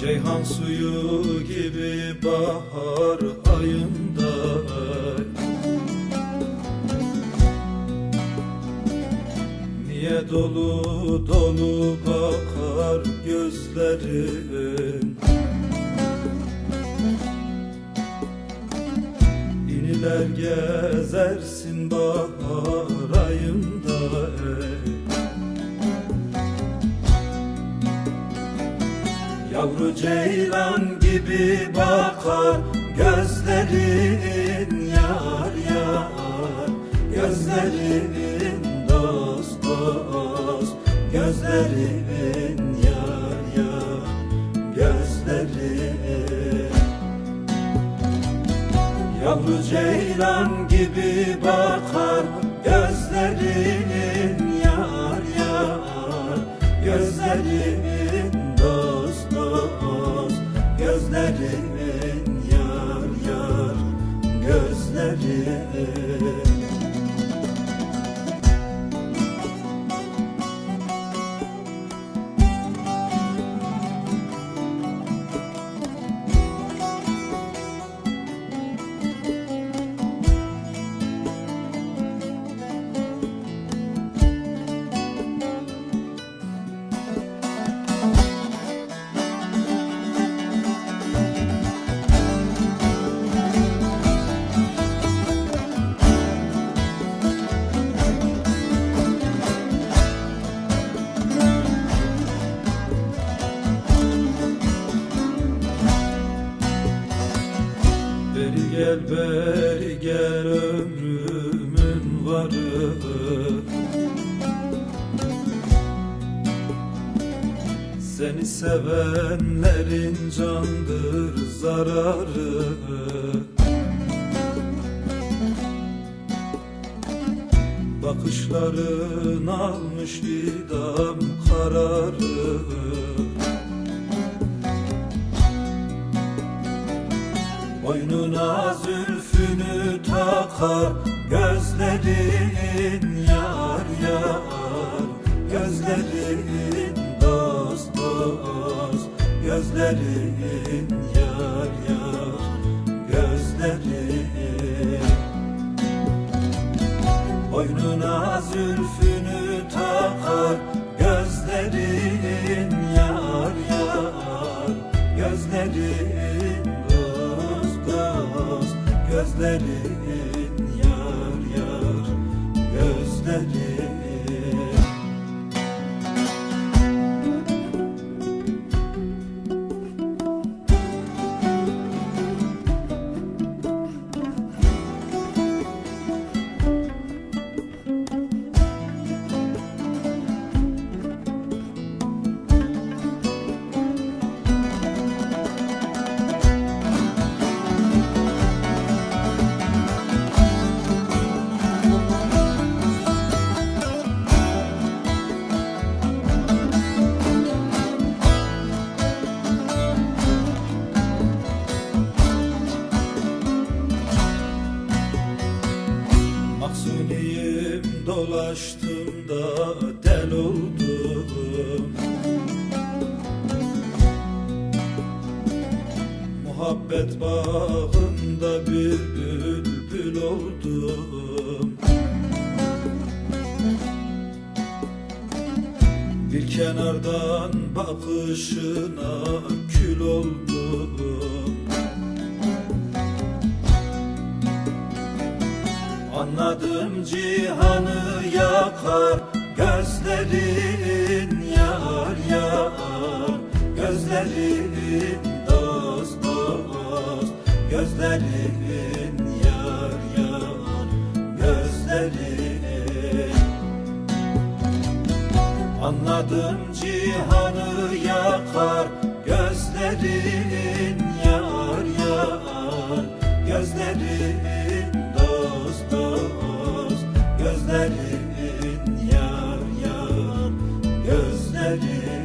Ceyhan suyu gibi bahar ayında, niye dolu dolu bakar gözlerin? İniler gezersin bahar ayında, yavru ceylan gibi bakar gözlerin, yar yar gözlerin, dost dost gözlerin, yar yar gözlerin. Yavru ceylan gibi bakar gözlerin, yar yar gözlerin, dost dost gözlerin, yar yar gözlerin. Beri gel beri gel ömrümün varı, seni sevenlerin candır zararı. Bakışların almış idam kararı, boynuna zülfünü takar gözlerin, yar yar gözlerin, dost dost gözlerin, yar yar gözlerin. Boynuna zülfünü takar gözlerin, yar yar gözlerin, gözlerin, yar yar gözlerin. Mahzuniyim dolaştım da del oldum, muhabbet bağında bir bülbül oldum. Bir kenardan bakışına kül oldum. Anladım cihanı yakar gözlerin, yar yar gözlerin, dost gözlerin yar yar gözlerin. Anladım cihanı yakar gözlerin yar yar gözlerin, dost dost gözlerin yar yar gözlerin.